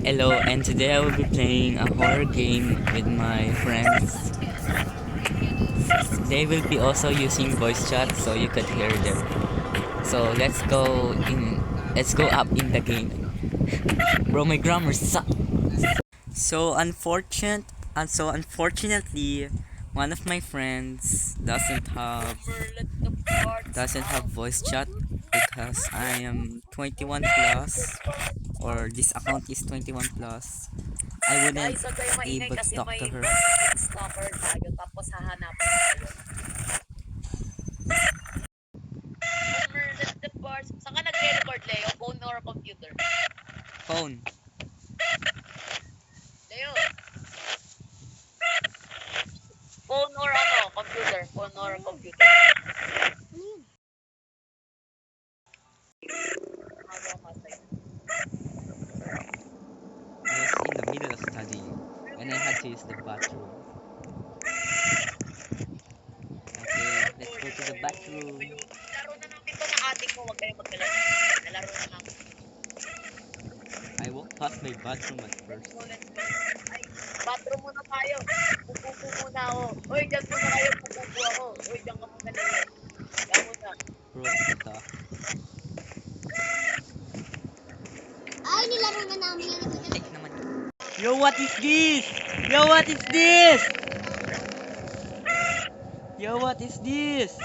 Hello, and today I will be playing a horror game with my friends. They will be also using voice chat so you could hear them. So let's go up in the game. Bro, my grammar sucks. So unfortunately, one of my friends doesn't have voice chat because I am 21 plus, or this account is 21 plus. I wouldn't Guys, huwag kayo maingay able to kasi talk may to her. stalker tayo tapos hahanapan tayo. Boomer, let the bars. Saan ka nagre-record, Leo? Phone or computer? Phone. Leo, phone or ano? Computer. Phone or computer. Ano ang masay? I was in the middle of studying when I had to use the bathroom. Okay, let's go to the bathroom. Laro na namin to na ating mo. Huwag kayong magkalala. Nalaro na namin. I walked past my bathroom at first. Let's go. Ay, bathroom muna tayo. Pupupo muna ako. Uy, dyan muna kayo. Pupupo ako. Uy, dyan ka muna, Leo. Dyan muna. Bro, what the? Ay, nilaro na namin yan. Putek naman. Yo, what is this? Yo, what is this? Yo, what is this?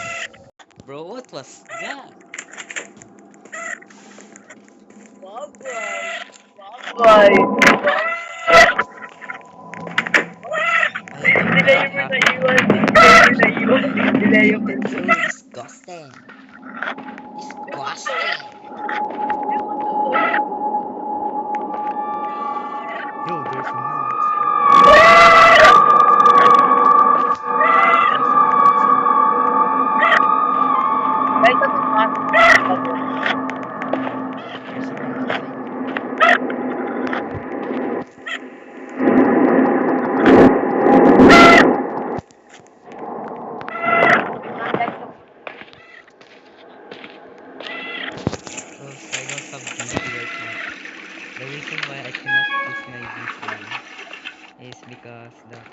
Bro, what was that? Bye-bye. Bye-bye. I don't know Delay what mo na happened. iwan. Delay mo na iwan. Delay You've mo. been so disgusting. Disgusting. Yo, there's a man outside. There's a man outside. Guys, ano pa? There's a man outside. Because I don't have VC right now. The reason why I cannot use my VC is because that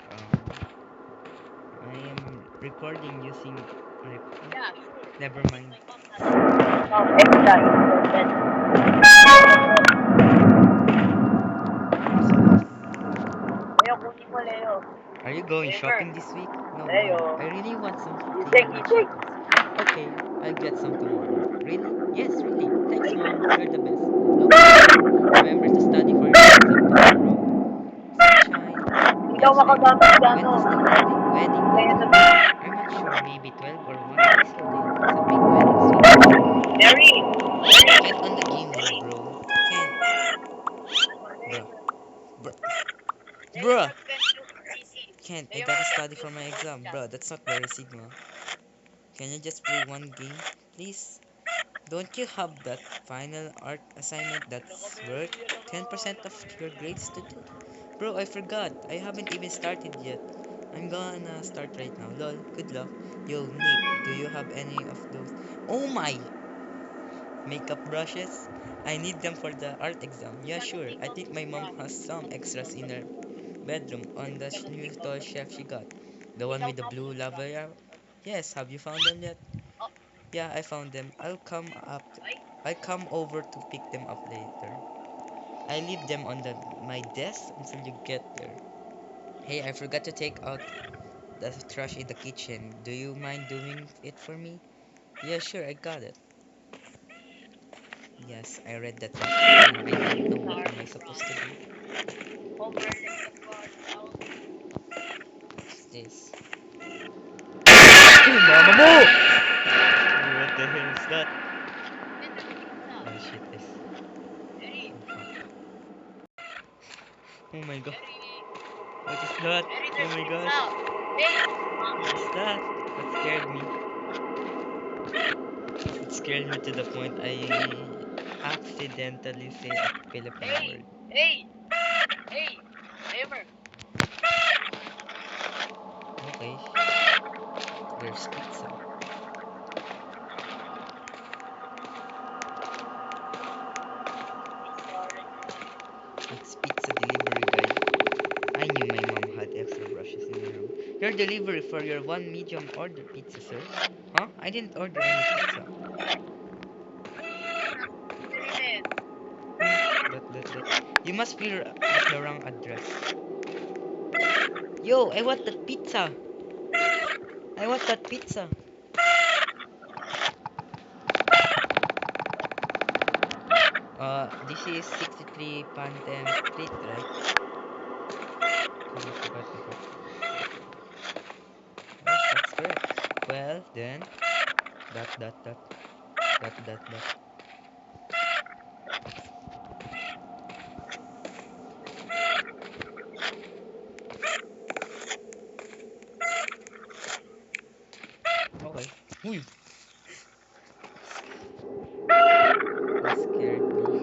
I am recording using my phone. Yeah, sure. Never mind. Extra important. There's a man outside. Leo, kunin mo, Leo. Are you going Gamer. shopping this week? No, Leo. why? I really want some Gising, cleaner gising. chetos. Okay, I'll get some tomorrow. Really? Yes, really. Thanks, mom. You're the best. Okay. Remember to study for your exam tomorrow. Sunshine. Hindi ka Yes, I will. makagamit ka, When no? is the wedding Kaya date? na I'm not sure. Maybe 12 or 1 days away. It's a big wedding soon. Mary! Get on the game mode, bro. Can't. Bruh. Bruh. Leo, Bruh. mag-vent yung PC. Can't. I Leo, gotta mag-vent study for yung my exam. chat. Bruh, that's not very Sigma. Can you just play one game, please? Don't you have that final art assignment that's worth 10% of your grades to do? Bro, I forgot. I haven't even started yet. I'm gonna start right now. Lol, good luck. Yo, Nick, do you have any of those? Oh my! Makeup brushes? I need them for the art exam. Yeah, sure. I think my mom has some extras in her bedroom on the new toy shelf she got. The one with the blue lava arrow? Yes, have you found them yet? Oh, Yeah, I found them. ay. I'll come over to pick them up later. I leave them on my desk until you get there. Hey, I forgot to take out the trash in the kitchen. Do you mind doing it for me? Yeah, sure, I got it. Yes, I read that and I don't know what am I supposed to do. What's this? Mama mo! What the hell is that? Oh shit, this. Mary! Oh fuck. Oh my god. What is that? Mary, Oh there's my pizza! gosh. Hey! What is that? That scared me. It scared me to the point I accidentally say a Philippine Hey! word. Hey! Hey! Gamer! Okay, there's pizza. your delivery for your one medium order pizza, sir. Huh? I didn't order any pizza. Dali na yan. You must be at the wrong address. Yo, I want that pizza. I want that pizza. This is 63 Pantem Street, right? I forgot the book. Yes, that's correct. Well, then, dot. Okay. Uy, you scared me.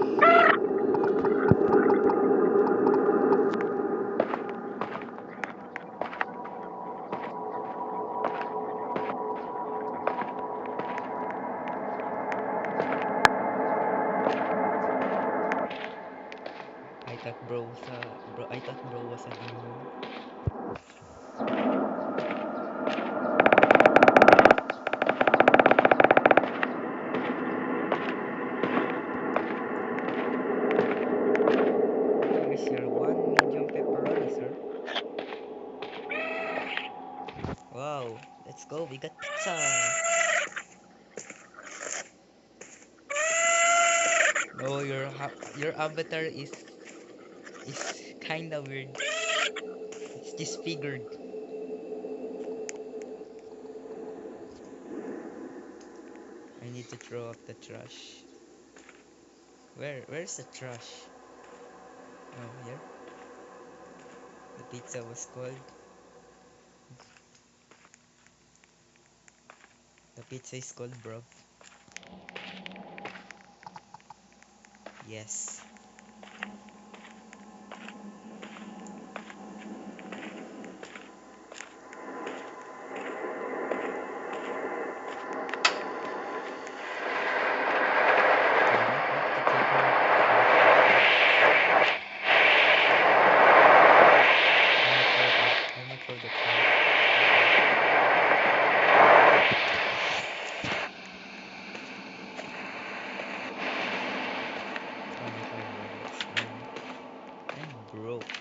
I thought bro was a demon. Here is your one medium pepperoni, sir. Wow, let's go. We got pizza. Oh, your avatar is kind of weird. It's disfigured. I need to throw up the trash. Where's the trash? Oh, here. The pizza was cold. The pizza is cold, bro. Yes. I'm not for the I'm broke.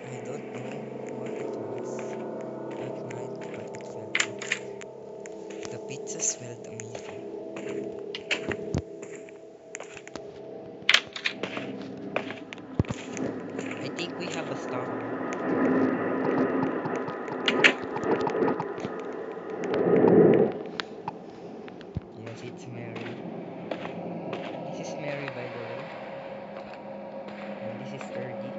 I don't know what it was that night, but it felt good. The pizza smelled amazing. I think we have a star. Yes, it's Mary. This is Mary, by the way. And this is Erdy.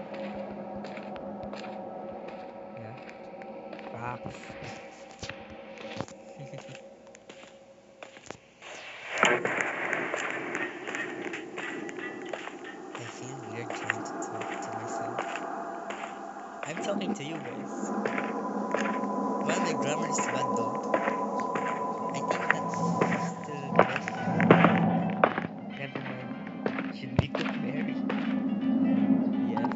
Yeah. Facts. I feel weird trying to talk to myself. I'm talking to you guys. Well, my grammar is bad though. I think that's still the best. Never mind. Should we cook Mary? Yes.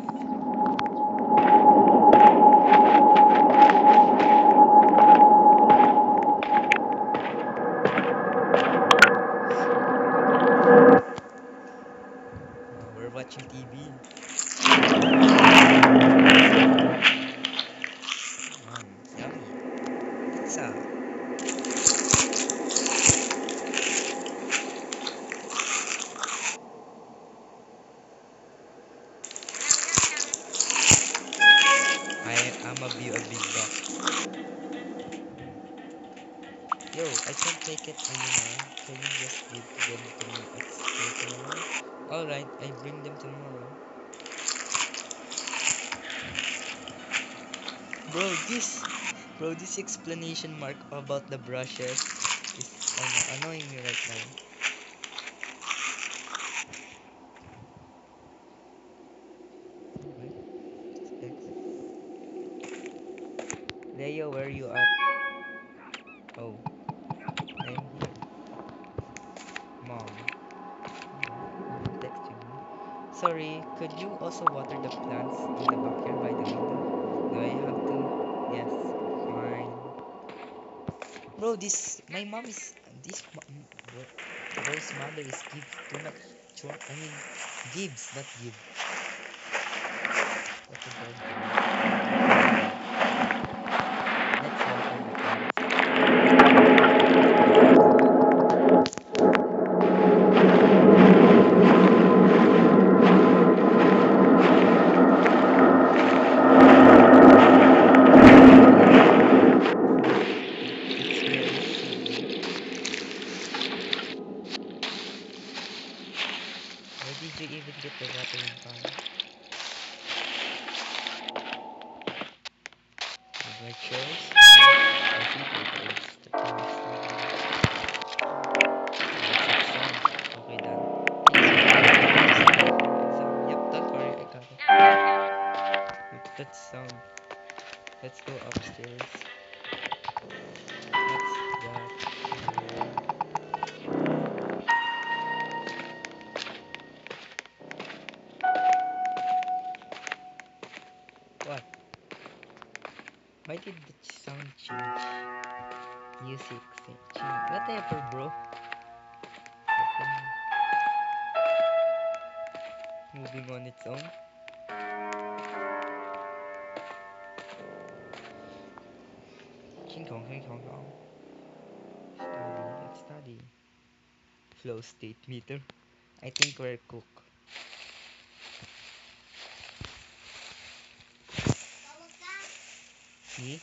We're watching TV. Yummy. Pizza. I'm a big box. Yo, I can't take it anymore. Can you just give them to me extra tomorrow? Alright, I bring them tomorrow. Bro, this explanation mark about the brushes is annoying me right now. Leo, where you at? Oh, I'm here. Mom. Sorry, could you also water the plants in the backyard by the window? Do I have to? Yes, fine. Bro, my mom is bro, bro's mother is give too much chore. I mean, gives, not give. What the dog doing? Let's water the plants. It's very silly. Where did you even get the watering can? With my chores? I think it is the chemistry. Okay, done. Yep, don't worry, I got it. With that sound, let's go upstairs. What's that? What? Why did the sound change? Music change. Whatever, bro. Moving on its own. King Kong, King Kong, Kong. Study, let's study. Flow state meter. I think we're cook. Me?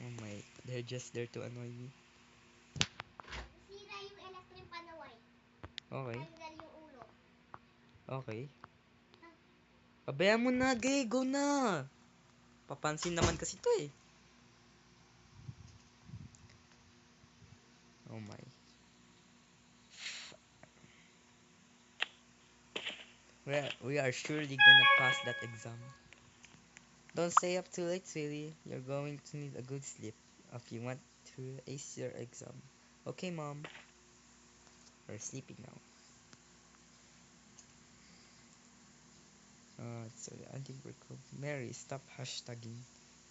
Oh my, they're just there to annoy me. Nasira yung electric panaway. Okay, Tanggal yung ulo. okay. Pabayaan mo na, gay, go na! Papansin naman kasi to eh. Oh my. We are surely gonna pass that exam. Don't stay up too late, sweetie. You're going to need a good sleep if you want to ace your exam. Okay, mom. We're sleeping now. Sorry, I think we're cool. Mary, stop hashtagging.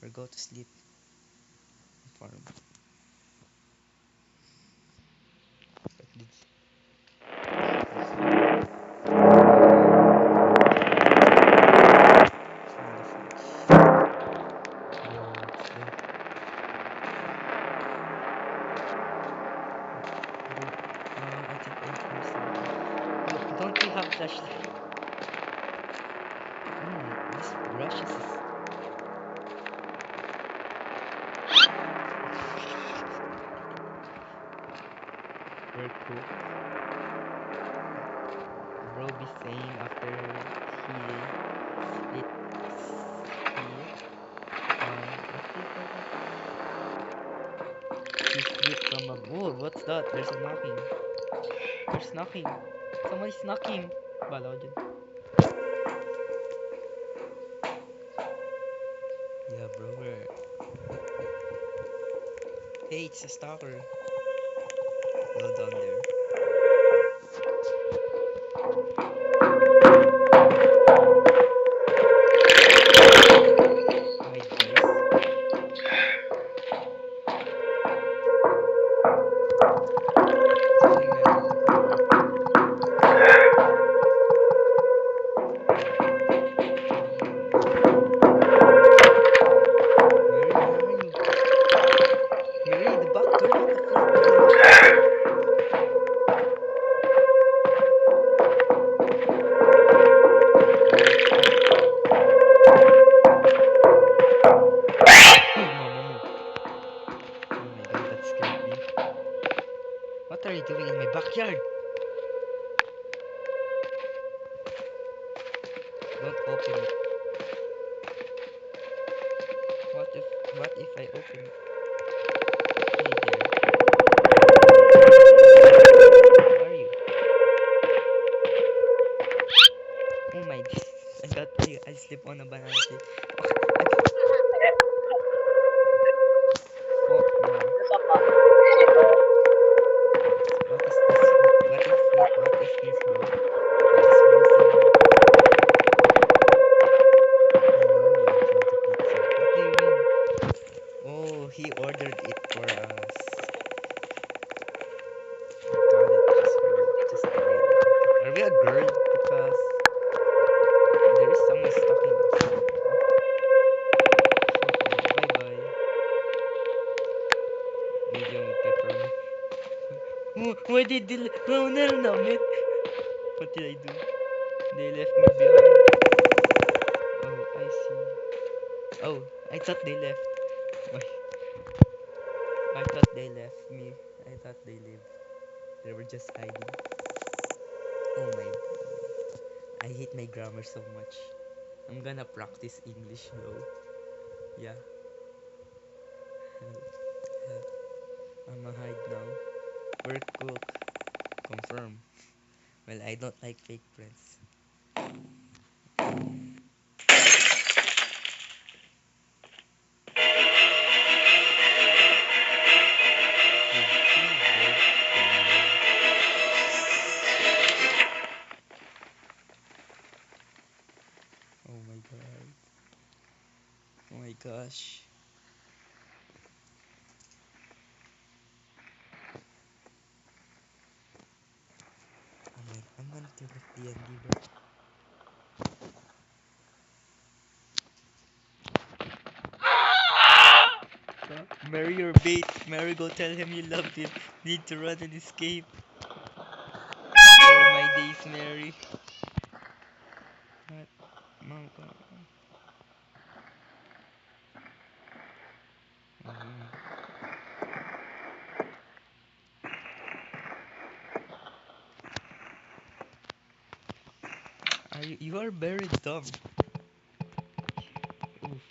Or go to sleep. Farm. But don't you have flashlight? This brush is. Very cool. Bro be saying after he split from a. Oh, what's that? There's a knocking. There's knocking. Somebody's knocking. Bala ko dyan. Yeah, bro. Hey, it's a stalker. Go down there. Hide, guys. Mary, the back door. What the What are you doing in my backyard? Don't open it. What if I open it? Hey there. Where are you? Oh my I slipped on a banana tree. Fuck no. Isa pa. What is this? What is this, bro? Why did they... No, no, no, man. What did I do? They left me behind. Oh, I see. Oh, I thought they left. Why? I thought they left me. I thought they lived. They were just hiding. Oh my god. I hate my grammar so much. I'm gonna practice English though. Yeah. I'ma hide now. Work cook. Confirm. Well, I don't like fake friends. Oh my god. Oh my gosh. I'm gonna turn off D&D, bro. Mary, your bait. Mary, go tell him you love him. Need to run and escape. Oh my days, Mary. What? Mom, come on. You are very dumb. Oof.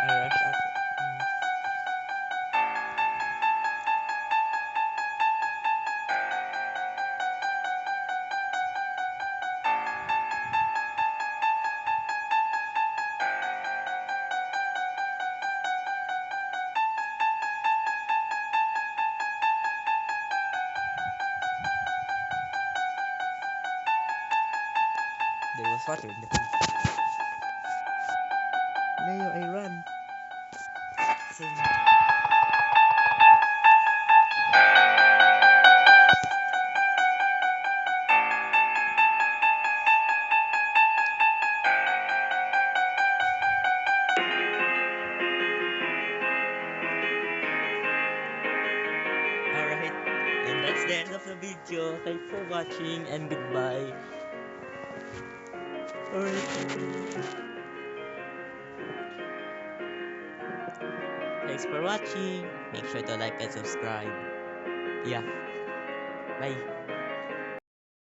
I rushed out. There was water in the pool. Leo, I run. Same. Alright. And that's the end of the video. Thanks for watching and goodbye. Alright. Thanks for watching. Make sure to like and subscribe. Yeah. Bye.